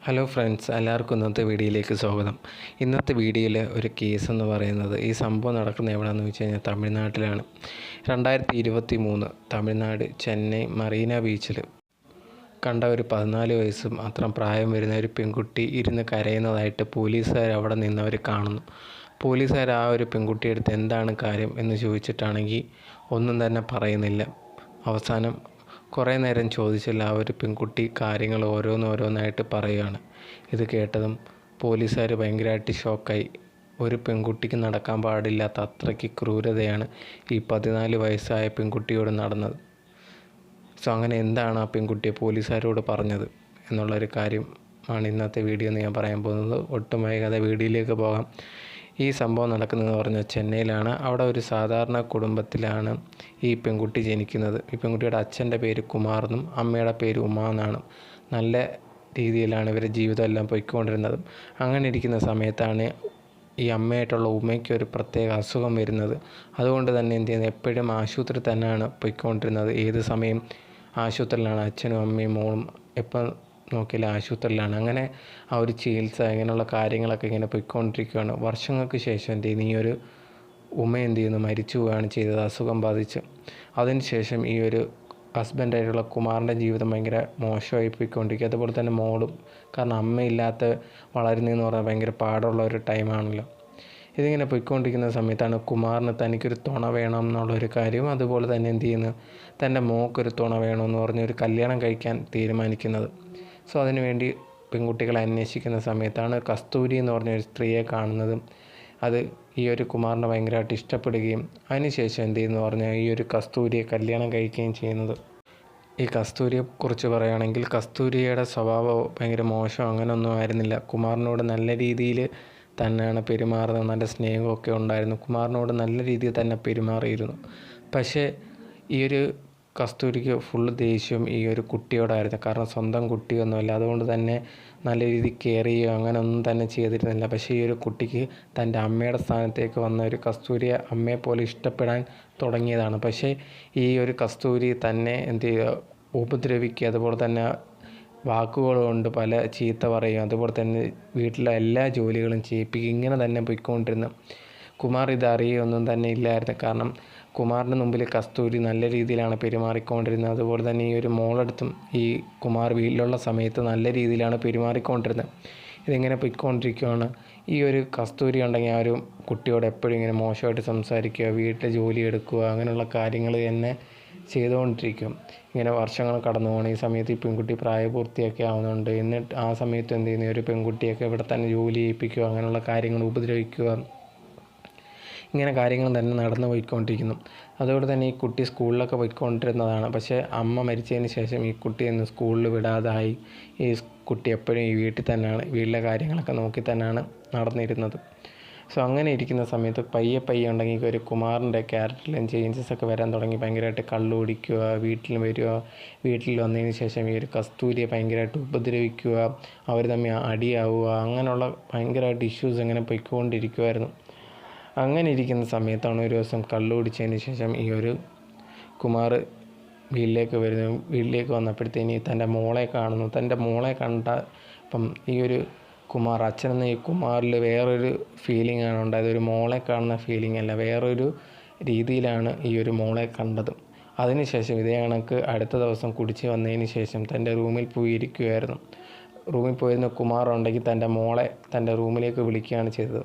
Hello friends, എല്ലാവർക്കും ഇന്നത്തെ വീഡിയോയിലേക്ക് സ്വാഗതം. ഇന്നത്തെ വീഡിയോയിൽ ഒരു കേസ് എന്ന് പറയുന്നത് ഈ സംഭവം നടക്കുന്നത് എവിടെയാണെന്ന് വെച്ച് കഴിഞ്ഞാൽ തമിഴ്നാട്ടിലാണ്. 2023 തമിഴ്നാട് ചെന്നൈ മറീന ബീച്ചിൽ കണ്ട ഒരു 14 വയസ്സും അത്രയും പ്രായം വരുന്ന ഒരു പെൺകുട്ടി ഇരുന്ന് കരയുന്നതായിട്ട് പോലീസുകാർ അവിടെ നിന്നവർ കാണുന്നു. പോലീസുകാർ ആ ഒരു പെൺകുട്ടിയെടുത്ത് എന്താണ് കാര്യം എന്ന് ചോദിച്ചിട്ടാണെങ്കിൽ ഒന്നും തന്നെ പറയുന്നില്ല. അവസാനം കുറേ നേരം ചോദിച്ചില്ല, ആ ഒരു പെൺകുട്ടി കാര്യങ്ങൾ ഓരോന്നായിട്ട് പറയുകയാണ്. ഇത് കേട്ടതും പോലീസുകാർ ഭയങ്കരമായിട്ട് ഷോക്കായി. ഒരു പെൺകുട്ടിക്ക് നടക്കാൻ പാടില്ലാത്ത അത്രയ്ക്ക് ക്രൂരതയാണ് ഈ 14 വയസ്സായ പെൺകുട്ടിയോട് നടന്നത്. അങ്ങനെ എന്താണ് ആ പെൺകുട്ടിയെ പോലീസുകാരോട് പറഞ്ഞത് എന്നുള്ളൊരു കാര്യമാണ് ഇന്നത്തെ വീഡിയോ എന്ന് ഞാൻ പറയാൻ പോകുന്നത്. ഒട്ടും വൈകാതെ വീഡിയോയിലേക്ക് പോകാം. ഈ സംഭവം നടക്കുന്നതെന്ന് പറഞ്ഞാൽ ചെന്നൈയിലാണ്. അവിടെ ഒരു സാധാരണ കുടുംബത്തിലാണ് ഈ പെൺകുട്ടി ജനിക്കുന്നത്. ഈ പെൺകുട്ടിയുടെ അച്ഛൻ്റെ പേര് കുമാർ എന്നും അമ്മയുടെ പേര് ഉമ എന്നാണ്. നല്ല രീതിയിലാണ് ഇവരുടെ ജീവിതം എല്ലാം പോയിക്കൊണ്ടിരുന്നത്. അങ്ങനെ ഇരിക്കുന്ന സമയത്താണ് ഈ അമ്മയായിട്ടുള്ള ഉമയ്ക്ക് ഒരു പ്രത്യേക അസുഖം വരുന്നത്. അതുകൊണ്ട് തന്നെ എന്ത് ചെയ്യുന്നത്, എപ്പോഴും ആശുപത്രി തന്നെയാണ് പോയിക്കൊണ്ടിരുന്നത്. ഏത് സമയം ആശുപത്രിയിലാണ്. അച്ഛനും അമ്മയും മോളും എപ്പം നോക്കിയാൽ ആശുപത്രിയിലാണ്. അങ്ങനെ ആ ഒരു ചികിത്സ ഇങ്ങനെയുള്ള കാര്യങ്ങളൊക്കെ ഇങ്ങനെ പോയിക്കൊണ്ടിരിക്കുകയാണ്. വർഷങ്ങൾക്ക് ശേഷം എന്ത് ചെയ്യുന്നു, ഈ ഒരു ഉമ എന്ത് ചെയ്യുന്നു, മരിച്ചു പോവുകയാണ് ചെയ്തത് അസുഖം ബാധിച്ച്. അതിനുശേഷം ഈ ഒരു ഹസ്ബൻഡായിട്ടുള്ള കുമാറിൻ്റെ ജീവിതം ഭയങ്കര മോശമായി പോയിക്കൊണ്ടിരിക്കുക. അതുപോലെ തന്നെ മോളും, കാരണം അമ്മയില്ലാത്ത വളരുന്നതെന്ന് പറഞ്ഞാൽ ഭയങ്കര പാടുള്ള ഒരു ടൈമാണല്ലോ. ഇതിങ്ങനെ പോയിക്കൊണ്ടിരിക്കുന്ന സമയത്താണ് കുമാറിന് തനിക്കൊരു തുണ വേണം എന്നുള്ളൊരു കാര്യവും, അതുപോലെ തന്നെ എന്ത് ചെയ്യുന്നു, തൻ്റെ മോൾക്കൊരു തുണ വേണമെന്ന് പറഞ്ഞ് ഒരു കല്യാണം കഴിക്കാൻ തീരുമാനിക്കുന്നത്. അതിനുവേണ്ടി പെൺകുട്ടികളെ അന്വേഷിക്കുന്ന സമയത്താണ് കസ്തൂരി എന്ന് പറഞ്ഞൊരു സ്ത്രീയെ കാണുന്നതും അത് ഈ ഒരു കുമാറിനെ ഭയങ്കരമായിട്ട് ഇഷ്ടപ്പെടുകയും അതിനുശേഷം എന്ത് ചെയ്യുന്നു പറഞ്ഞാൽ ഈ ഒരു കസ്തൂരിയെ കല്യാണം കഴിക്കുകയും ചെയ്യുന്നത്. ഈ കസ്തൂരിയെക്കുറിച്ച് പറയുകയാണെങ്കിൽ കസ്തൂരിയുടെ സ്വഭാവം ഭയങ്കര മോശം അങ്ങനെയൊന്നും ആയിരുന്നില്ല. കുമാറിനോട് നല്ല രീതിയിൽ തന്നെയാണ് പെരുമാറുന്നത്. നല്ല സ്നേഹമൊക്കെ ഉണ്ടായിരുന്നു. കുമാറിനോട് നല്ല രീതിയിൽ തന്നെ പെരുമാറിയിരുന്നു. പക്ഷേ ഈ ഒരു കസ്തൂരിക്ക് ഫുള്ള് ദേഷ്യം ഈ ഒരു കുട്ടിയോടായിരുന്നു. കാരണം സ്വന്തം കുട്ടിയൊന്നുമല്ല, അതുകൊണ്ട് തന്നെ നല്ല രീതിയിൽ കെയർ ചെയ്യുകയോ അങ്ങനെ ഒന്നും തന്നെ ചെയ്തിരുന്നില്ല. പക്ഷേ ഈ ഒരു കുട്ടിക്ക് തൻ്റെ അമ്മയുടെ സ്ഥാനത്തേക്ക് വന്ന ഒരു കസ്തൂരിയെ അമ്മയെപ്പോലെ ഇഷ്ടപ്പെടാൻ തുടങ്ങിയതാണ്. പക്ഷേ ഈ ഒരു കസ്തൂരി തന്നെ എന്ത് ചെയ്യുക, ഉപദ്രവിക്കുക, അതുപോലെ തന്നെ വാക്കുകൾ കൊണ്ട് പല ചീത്ത പറയും, അതുപോലെ തന്നെ വീട്ടിലെ എല്ലാ ജോലികളും ചെയ്യിപ്പിക്കുക. ഇങ്ങനെ തന്നെ പോയിക്കൊണ്ടിരുന്നു. കുമാർ ഇത് അറിയുകയൊന്നും തന്നെ ഇല്ലായിരുന്നു. കാരണം കുമാറിൻ്റെ മുമ്പിൽ കസ്തൂരി നല്ല രീതിയിലാണ് പെരുമാറിക്കൊണ്ടിരുന്നത്. അതുപോലെ തന്നെ ഈ ഒരു മോളടുത്തും ഈ കുമാർ വീട്ടിലുള്ള സമയത്ത് നല്ല രീതിയിലാണ് പെരുമാറിക്കൊണ്ടിരുന്നത്. ഇതിങ്ങനെ പോയിക്കൊണ്ടിരിക്കുകയാണ്. ഈ ഒരു കസ്തൂരി ഉണ്ടെങ്കിൽ ആ ഒരു കുട്ടിയോട് എപ്പോഴും ഇങ്ങനെ മോശമായിട്ട് സംസാരിക്കുക, വീട്ടിലെ ജോലി എടുക്കുക, അങ്ങനെയുള്ള കാര്യങ്ങൾ തന്നെ ചെയ്തുകൊണ്ടിരിക്കും. ഇങ്ങനെ വർഷങ്ങൾ കടന്നു പോകണം. ഈ സമയത്ത് ഈ പെൺകുട്ടി പ്രായപൂർത്തിയൊക്കെ ആവുന്നുണ്ട്. എന്നിട്ട് ആ സമയത്ത് എന്ത് ചെയ്യുന്നു, ഒരു പെൺകുട്ടിയൊക്കെ ഇവിടെ തന്നെ ജോലി ചെയ്യിപ്പിക്കുക, അങ്ങനെയുള്ള കാര്യങ്ങൾ ഉപദ്രവിക്കുക, ഇങ്ങനെ കാര്യങ്ങൾ തന്നെ നടന്നു പോയിക്കൊണ്ടിരിക്കുന്നു. അതുകൊണ്ട് തന്നെ ഈ കുട്ടി സ്കൂളിലൊക്കെ പോയിക്കൊണ്ടിരുന്നതാണ്. പക്ഷേ അമ്മ മരിച്ചതിന് ശേഷം ഈ കുട്ടിയൊന്നും സ്കൂളിൽ വിടാതായി. ഈ കുട്ടി എപ്പോഴും ഈ വീട്ടിൽ തന്നെയാണ്, വീട്ടിലെ കാര്യങ്ങളൊക്കെ നോക്കി തന്നെയാണ് നടന്നിരുന്നത്. അങ്ങനെ ഇരിക്കുന്ന സമയത്ത് പയ്യെ ഉണ്ടെങ്കിൽ ഒരു കുമാറിൻ്റെ ക്യാരക്ടറിലും ചേഞ്ചസ് ഒക്കെ വരാൻ തുടങ്ങി. ഭയങ്കരമായിട്ട് കള്ളു കുടിക്കുക, വീട്ടിൽ വരിക, വീട്ടിൽ വന്നതിന് ശേഷം ഈ ഒരു കസ്തൂരിയെ ഭയങ്കരമായിട്ട് ഉപദ്രവിക്കുക, അവർ തമ്മിൽ അടിയാവുക, അങ്ങനെയുള്ള ഭയങ്കരമായിട്ട് ഇഷ്യൂസ് ഇങ്ങനെ പോയിക്കൊണ്ടിരിക്കുമായിരുന്നു. അങ്ങനെ ഇരിക്കുന്ന സമയത്താണ് ഒരു ദിവസം കള്ളു കുടിച്ചതിന് ശേഷം ഈ ഒരു കുമാർ വീട്ടിലേക്ക് വരുന്നു. വീട്ടിലേക്ക് വന്നപ്പോഴത്തേന് തൻ്റെ മോളെ കാണുന്നു. തൻ്റെ മോളെ കണ്ടപ്പം ഈ ഒരു കുമാർ, അച്ഛനെന്ന ഈ കുമാറിൽ വേറൊരു ഫീലിംഗ് ആണ് ഉണ്ടായത്. ഒരു മോളെ കാണുന്ന ഫീലിംഗ് അല്ല, വേറൊരു രീതിയിലാണ് ഈ ഒരു മോളെ കണ്ടത്. അതിനുശേഷം ഇതേ കണക്ക് അടുത്ത ദിവസം കുടിച്ച് വന്നതിന് ശേഷം തൻ്റെ റൂമിൽ പോയി ഇരിക്കുകയായിരുന്നു. റൂമിൽ പോയിരുന്ന കുമാർ ഉണ്ടെങ്കിൽ തൻ്റെ മോളെ തൻ്റെ റൂമിലേക്ക് വിളിക്കുകയാണ് ചെയ്തത്.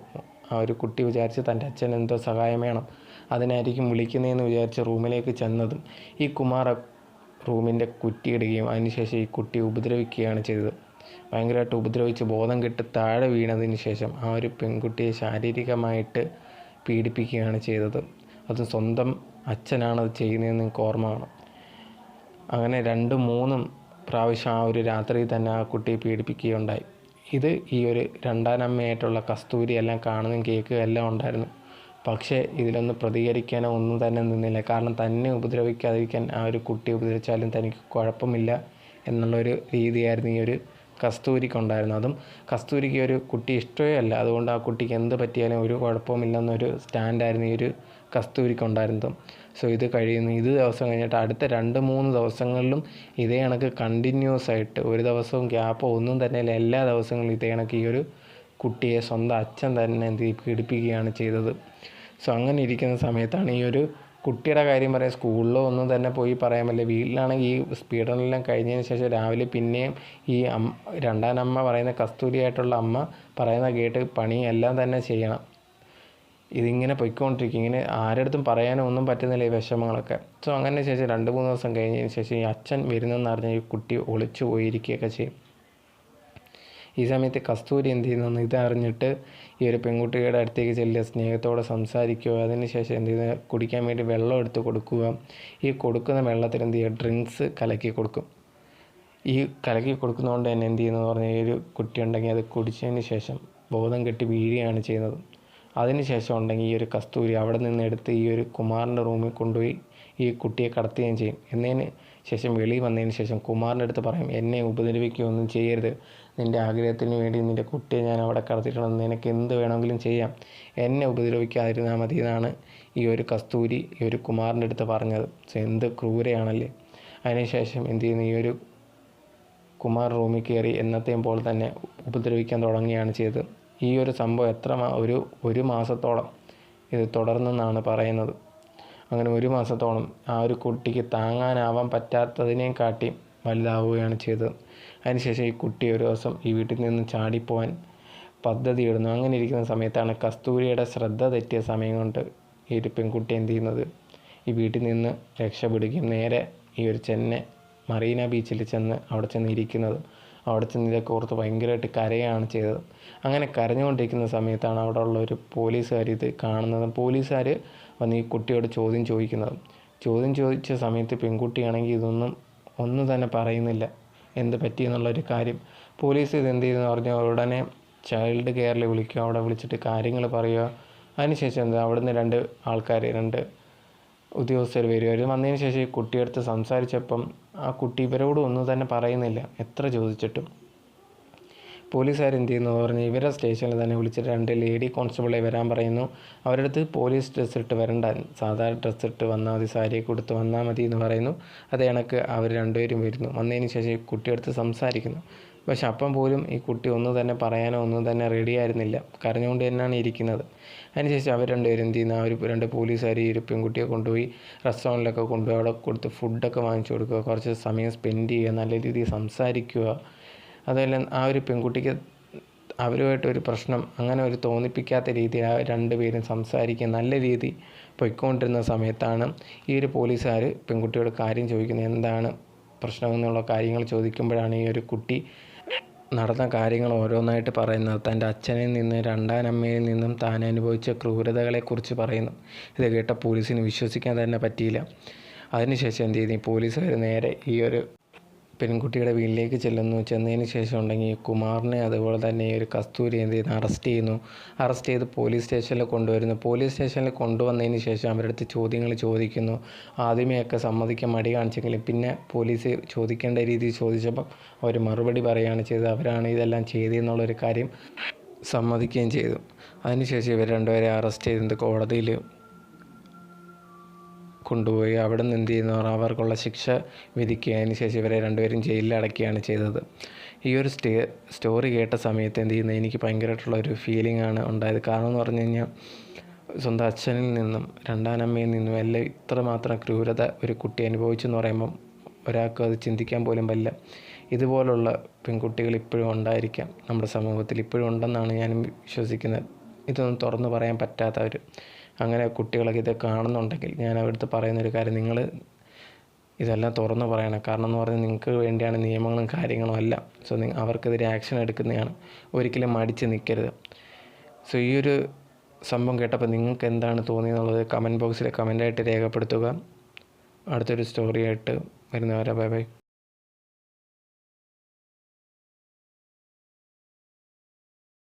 ആ ഒരു കുട്ടി വിചാരിച്ച് തൻ്റെ അച്ഛൻ എന്തോ സഹായം വേണം, അതിനായിരിക്കും വിളിക്കുന്നതെന്ന് വിചാരിച്ച് റൂമിലേക്ക് ചെന്നതും ഈ കുമാർ റൂമിൻ്റെ കുറ്റിയിടുകയും അതിനുശേഷം ഈ കുട്ടിയെ ഉപദ്രവിക്കുകയാണ് ചെയ്തത്. ഭയങ്കരമായിട്ട് ഉപദ്രവിച്ച് ബോധം കെട്ട് താഴെ വീണതിന് ശേഷം ആ ഒരു പെൺകുട്ടിയെ ശാരീരികമായിട്ട് പീഡിപ്പിക്കുകയാണ് ചെയ്തത്. അത് സ്വന്തം അച്ഛനാണത് ചെയ്യുന്നതെന്ന് എനിക്ക് ഓർമ്മ വേണം. അങ്ങനെ 2-3 പ്രാവശ്യം ആ ഒരു രാത്രി തന്നെ ആ കുട്ടിയെ പീഡിപ്പിക്കുകയുണ്ടായി. ഇത് ഈ ഒരു രണ്ടാനമ്മയായിട്ടുള്ള കസ്തൂരി എല്ലാം കാണുന്നതും കേൾക്കുക എല്ലാം ഉണ്ടായിരുന്നു. പക്ഷേ ഇതിലൊന്നും പ്രതികരിക്കാനോ ഒന്നും തന്നെ നിന്നില്ല. കാരണം തന്നെ ഉപദ്രവിക്കാതിരിക്കാൻ, ആ ഒരു കുട്ടി ഉപദ്രവിച്ചാലും തനിക്ക് കുഴപ്പമില്ല എന്നുള്ളൊരു രീതിയായിരുന്നു ഈ ഒരു കസ്തൂരിക്കുണ്ടായിരുന്നു. അതും കസ്തൂരിക്ക് ഒരു കുട്ടി ഇഷ്ടമേ അല്ല, അതുകൊണ്ട് ആ കുട്ടിക്ക് എന്ത് പറ്റിയാലും ഒരു കുഴപ്പമില്ലെന്നൊരു സ്റ്റാൻഡായിരുന്നു ഈ ഒരു കസ്തൂരിക്കുണ്ടായിരുന്നതും. സോ ഇത് ദിവസം കഴിഞ്ഞിട്ട് അടുത്ത 2-3 ദിവസങ്ങളിലും ഇതേ കണക്ക് കണ്ടിന്യൂസ് ആയിട്ട്, ഒരു ദിവസവും ഗ്യാപ്പോ ഒന്നും തന്നെ ഇല്ല, എല്ലാ ദിവസങ്ങളിലും ഇതേ കണക്ക് ഈ ഒരു കുട്ടിയെ സ്വന്തം അച്ഛൻ തന്നെ പീഡിപ്പിക്കുകയാണ് ചെയ്തത്. സോ അങ്ങനെ ഇരിക്കുന്ന സമയത്താണ് ഈ ഒരു കുട്ടിയുടെ കാര്യം പറയാം, സ്കൂളിലോ ഒന്നും തന്നെ പോയി പറയാൻ പറ്റില്ല. വീട്ടിലാണെങ്കിൽ ഈ പീഡനമെല്ലാം കഴിഞ്ഞതിന് ശേഷം രാവിലെ പിന്നെയും ഈ രണ്ടാം അമ്മ പറയുന്ന കസ്തൂരിയായിട്ടുള്ള അമ്മ പറയുന്ന കേട്ട് പണിയെല്ലാം തന്നെ ചെയ്യണം. ഇതിങ്ങനെ പൊയ്ക്കൊണ്ടിരിക്കും. ഇങ്ങനെ ആരടുത്തും പറയാനോ ഒന്നും പറ്റുന്നില്ല ഈ വിഷമങ്ങളൊക്കെ. സോ അങ്ങനെ ശേഷം 2-3 ദിവസം കഴിഞ്ഞതിന് ശേഷം ഈ അച്ഛൻ വരുന്നെന്ന് അറിഞ്ഞാൽ ഈ കുട്ടി ഒളിച്ചു പോയിരിക്കുകയൊക്കെ ചെയ്യും. ഈ സമയത്ത് കസ്തൂരി എന്ത് ചെയ്യുന്നു, ഇതറിഞ്ഞിട്ട് ഈ ഒരു പെൺകുട്ടിയുടെ അടുത്തേക്ക് ചെല്ലുക, സ്നേഹത്തോടെ സംസാരിക്കുക. അതിനുശേഷം എന്ത് ചെയ്യുക, കുടിക്കാൻ വേണ്ടി വെള്ളം എടുത്ത് കൊടുക്കുക. ഈ കൊടുക്കുന്ന വെള്ളത്തിൽ എന്ത് ചെയ്യുക, ഡ്രിങ്ക്സ് കലക്കി കൊടുക്കും. ഈ കലക്കി കൊടുക്കുന്നതുകൊണ്ട് തന്നെ എന്ത് ചെയ്യുന്നതെന്ന് പറഞ്ഞാൽ ഈ ഒരു കുട്ടി ഉണ്ടെങ്കിൽ അത് കുടിച്ചതിന് ശേഷം ബോധം കെട്ടി വീഴുകയാണ് ചെയ്യുന്നത്. അതിനുശേഷം ഉണ്ടെങ്കിൽ ഈ ഒരു കസ്തൂരി അവിടെ നിന്ന് എടുത്ത് ഈ ഒരു കുമാറിൻ്റെ റൂമിൽ കൊണ്ടുപോയി ഈ കുട്ടിയെ കടത്തുകയും ചെയ്യും. എന്നതിന് ശേഷം വെളിയിൽ വന്നതിന് ശേഷം കുമാറിൻ്റെ അടുത്ത് പറയും, എന്നെ ഉപദ്രവിക്കുകയൊന്നും ചെയ്യരുത്, നിൻ്റെ ആഗ്രഹത്തിന് വേണ്ടി നിൻ്റെ കുട്ടിയെ ഞാൻ അവിടെ കടത്തിയിട്ടുണ്ട്, നിനക്ക് എന്ത് വേണമെങ്കിലും ചെയ്യാം, എന്നെ ഉപദ്രവിക്കാതിരുന്നാൽ മതി എന്നാണ് ഈ ഒരു കസ്തൂരി ഈ ഒരു കുമാറിൻ്റെ അടുത്ത് പറഞ്ഞത്. സോ എന്ത് ക്രൂരയാണല്ലേ. അതിനുശേഷം എന്ത് ചെയ്യുന്നു, ഈ ഒരു കുമാർ റൂമിൽ കയറി എന്നത്തെയും പോലെ തന്നെ ഉപദ്രവിക്കാൻ തുടങ്ങുകയാണ് ചെയ്തത്. ഈ ഒരു സംഭവം ഒരു മാസത്തോളം ഇത് തുടർന്നെന്നാണ് പറയുന്നത്. അങ്ങനെ 1 മാസത്തോളം ആ ഒരു കുട്ടിക്ക് താങ്ങാനാവാൻ പറ്റാത്തതിനെയും കാട്ടി വലുതാവുകയാണ് ചെയ്തത്. അതിനുശേഷം ഈ കുട്ടി ഒരു ദിവസം ഈ വീട്ടിൽ നിന്ന് ചാടിപ്പോവാൻ പദ്ധതിയിടുന്നു. അങ്ങനെ ഇരിക്കുന്ന സമയത്താണ് കസ്തൂരിയുടെ ശ്രദ്ധ തെറ്റിയ സമയം കൊണ്ട് ഈ ഒരു പെൺകുട്ടി എന്ത് ചെയ്യുന്നത്, ഈ വീട്ടിൽ നിന്ന് രക്ഷപ്പെടുകയും നേരെ ഈ ഒരു ചെന്നൈ മറീന ബീച്ചിൽ ചെന്ന് അവിടെ ചെന്ന് ഇരിക്കുന്നത്. അവിടെ ചെന്ന് ഇതൊക്കെ ഓർത്ത് ഭയങ്കരമായിട്ട് കരയാണ് ചെയ്തത്. അങ്ങനെ കരഞ്ഞുകൊണ്ടിരിക്കുന്ന സമയത്താണ് അവിടെ ഉള്ള ഒരു പോലീസുകാർ ഇത് കാണുന്നതും പോലീസുകാർ വന്ന് ഈ കുട്ടിയോട് ചോദ്യം ചോദിക്കുന്നതും. ചോദ്യം ചോദിച്ച സമയത്ത് പെൺകുട്ടിയാണെങ്കിൽ ഒന്നും തന്നെ പറയുന്നില്ല എന്ത് പറ്റിയെന്നുള്ളൊരു കാര്യം. പോലീസ് ഇത് എന്ത് ചെയ്തെന്ന് പറഞ്ഞാൽ ഉടനെ ചൈൽഡ് കെയറിൽ വിളിക്കുക, അവിടെ വിളിച്ചിട്ട് കാര്യങ്ങൾ പറയുക. അതിനുശേഷം അവിടുന്ന് 2 ഉദ്യോഗസ്ഥർ വരും. അവർ വന്നതിന് ശേഷം ഈ കുട്ടിയെടുത്ത് സംസാരിച്ചപ്പം ആ കുട്ടി ഇവരോടും ഒന്നും തന്നെ പറയുന്നില്ല എത്ര ചോദിച്ചിട്ടും. പോലീസുകാർ എന്ത് ചെയ്യുന്നു പറഞ്ഞാൽ ഇവരെ സ്റ്റേഷനിൽ തന്നെ വിളിച്ചിട്ട് 2 ലേഡി കോൺസ്റ്റബിളെ വരാൻ പറയുന്നു. അവരുടെ അടുത്ത് പോലീസ് ഡ്രസ്സ് ഇട്ട് വരണ്ട, സാധാരണ ഡ്രസ്സ് ഇട്ട് വന്നാൽ മതി, സാരിയൊക്കെ കൊടുത്ത് വന്നാൽ മതി എന്ന് പറയുന്നു. അതേ കണക്ക് അവർ 2 പേരും വരുന്നു. വന്നതിന് ശേഷം ഈ കുട്ടിയെടുത്ത് സംസാരിക്കുന്നു. പക്ഷെ അപ്പം പോലും ഈ കുട്ടി ഒന്നും തന്നെ പറയാനോ ഒന്നും തന്നെ റെഡി ആയിരുന്നില്ല, കരഞ്ഞുകൊണ്ട് തന്നെയാണ് ഇരിക്കുന്നത്. അതിനുശേഷം അവർ 2 പേരും എന്ത് ചെയ്യുന്നു, ആ ഒരു 2 പോലീസുകാർ ഈ ഒരു പെൺകുട്ടിയെ കൊണ്ടുപോയി റെസ്റ്റോറൻറ്റിലൊക്കെ കൊണ്ടുപോയി അവിടെ കൊടുത്ത് ഫുഡൊക്കെ വാങ്ങിച്ചു കൊടുക്കുക, കുറച്ച് സമയം സ്പെൻഡ് ചെയ്യുക, നല്ല രീതിയിൽ സംസാരിക്കുക. അതെല്ലാം ആ ഒരു പെൺകുട്ടിക്ക് അവരുമായിട്ട് ഒരു പ്രശ്നം അങ്ങനെ ഒരു തോന്നിപ്പിക്കാത്ത രീതിയിൽ ആ 2 പേരും സംസാരിക്കുക നല്ല രീതി പൊയ്ക്കൊണ്ടിരുന്ന സമയത്താണ് ഈ ഒരു പോലീസുകാർ പെൺകുട്ടിയോട് കാര്യം ചോദിക്കുന്നത്, എന്താണ് പ്രശ്നമെന്നുള്ള കാര്യങ്ങൾ ചോദിക്കുമ്പോഴാണ് ഈ ഒരു കുട്ടി നടന്ന കാര്യങ്ങൾ ഓരോന്നായിട്ട് പറയുന്നത്. തൻ്റെ അച്ഛനിൽ നിന്ന് 2ാം അമ്മയിൽ നിന്നും താൻ അനുഭവിച്ച ക്രൂരതകളെക്കുറിച്ച് പറയുന്നു. ഇത് കേട്ട പോലീസിന് വിശ്വസിക്കാൻ തന്നെ പറ്റിയില്ല. അതിനുശേഷം എന്ത് ചെയ്തു, പോലീസുകാർ നേരെ ഈ ഒരു പെൺകുട്ടിയുടെ വീട്ടിലേക്ക് ചെന്നതിന് ശേഷം ഉണ്ടെങ്കിൽ കുമാറിനെ അതുപോലെ തന്നെ ഈ ഒരു കസ്തൂരി എന്ത് ചെയ്യുന്നു, അറസ്റ്റ് ചെയ്ത് പോലീസ് സ്റ്റേഷനിൽ കൊണ്ടുവരുന്നു. പോലീസ് സ്റ്റേഷനിൽ കൊണ്ടുവന്നതിന് ശേഷം അവരുടെ അടുത്ത് ചോദ്യങ്ങൾ ചോദിക്കുന്നു. ആദ്യമേയൊക്കെ സമ്മതിക്കാൻ മടി കാണിച്ചെങ്കിലും പിന്നെ പോലീസ് ചോദിക്കേണ്ട രീതിയിൽ ചോദിച്ചപ്പോൾ അവർ മറുപടി പറയുകയാണ് ചെയ്തത്. അവരാണ് ഇതെല്ലാം ചെയ്തതെന്നുള്ളൊരു കാര്യം സമ്മതിക്കുകയും ചെയ്തു. അതിനുശേഷം ഇവർ 2 പേരെ അറസ്റ്റ് ചെയ്ത് കോടതിയിൽ കൊണ്ടുപോയി അവിടെ നിന്ന് എന്ത് ചെയ്യുന്നു, അവർക്കുള്ള ശിക്ഷ വിധിക്കുക. അതിന് ശേഷം ഇവരെ 2 പേരും ജയിലിൽ അടയ്ക്കുകയാണ് ചെയ്തത്. ഈ ഒരു സ്റ്റോറി കേട്ട സമയത്ത് എന്ത് ചെയ്യുന്നത്, എനിക്ക് ഭയങ്കരമായിട്ടുള്ളൊരു ഫീലിംഗാണ് ഉണ്ടായത്. കാരണം എന്ന് പറഞ്ഞു കഴിഞ്ഞാൽ സ്വന്തം അച്ഛനിൽ നിന്നും 2ാം അമ്മയിൽ നിന്നും എല്ലാം ഇത്രമാത്രം ക്രൂരത ഒരു കുട്ടി അനുഭവിച്ചെന്ന് പറയുമ്പം ഒരാൾക്കും അത് ചിന്തിക്കാൻ പോലും പറ്റില്ല. ഇതുപോലുള്ള പെൺകുട്ടികൾ ഇപ്പോഴും ഉണ്ടായിരിക്കാം, നമ്മുടെ സമൂഹത്തിൽ ഇപ്പോഴും ഉണ്ടെന്നാണ് ഞാനും വിശ്വസിക്കുന്നത്. ഇതൊന്നും തുറന്നു പറയാൻ പറ്റാത്തവർ, അങ്ങനെ കുട്ടികളൊക്കെ ഇത് കാണുന്നുണ്ടെങ്കിൽ ഞാൻ അവരുടെ പറയുന്നൊരു കാര്യം, നിങ്ങൾ ഇതെല്ലാം തുറന്നു പറയണം. കാരണം എന്ന് പറഞ്ഞാൽ നിങ്ങൾക്ക് വേണ്ടിയാണ് നിയമങ്ങളും കാര്യങ്ങളും എല്ലാം. സോ അവർക്കെതിരെ ആക്ഷൻ എടുക്കുന്നതാണ്, ഒരിക്കലും മടിച്ച് നിൽക്കരുത്. സോ ഈ ഒരു സംഭവം കേട്ടപ്പോൾ നിങ്ങൾക്ക് എന്താണ് തോന്നിയെന്നുള്ളത് കമൻറ്റ് ബോക്സിൽ കമൻറ്റായിട്ട് രേഖപ്പെടുത്തുക. അടുത്തൊരു സ്റ്റോറിയായിട്ട് വരുന്നവരെ ബൈ ബൈ.